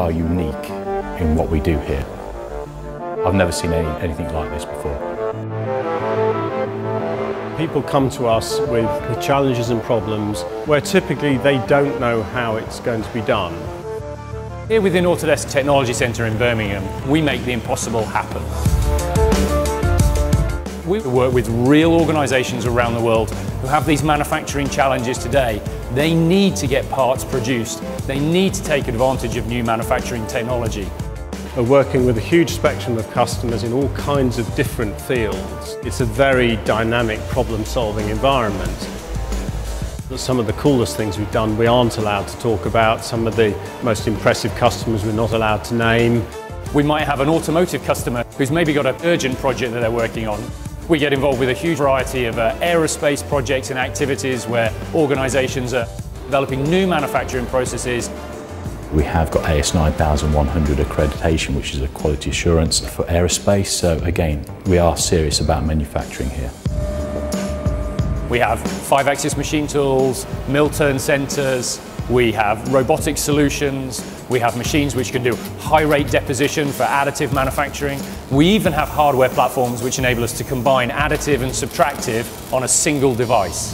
are unique in what we do here. I've never seen anything like this before. People come to us with the challenges and problems where typically they don't know how it's going to be done. Here within Autodesk Technology Centre in Birmingham, we make the impossible happen. We work with real organisations around the world who have these manufacturing challenges today. They need to get parts produced. They need to take advantage of new manufacturing technology. We're working with a huge spectrum of customers in all kinds of different fields. It's a very dynamic problem-solving environment. Some of the coolest things we've done we aren't allowed to talk about. Some of the most impressive customers we're not allowed to name. We might have an automotive customer who's maybe got an urgent project that they're working on. We get involved with a huge variety of aerospace projects and activities where organisations are developing new manufacturing processes. We have got AS 9100 accreditation, which is a quality assurance for aerospace. So again, we are serious about manufacturing here. We have 5-axis machine tools, mill turn centres, we have robotic solutions, we have machines which can do high-rate deposition for additive manufacturing. We even have hardware platforms which enable us to combine additive and subtractive on a single device.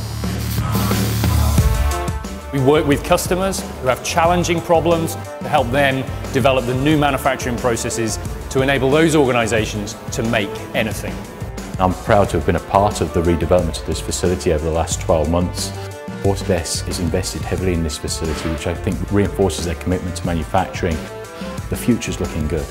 We work with customers who have challenging problems to help them develop the new manufacturing processes to enable those organisations to make anything. I'm proud to have been a part of the redevelopment of this facility over the last 12 months. Autodesk has invested heavily in this facility, which I think reinforces their commitment to manufacturing. The future's looking good.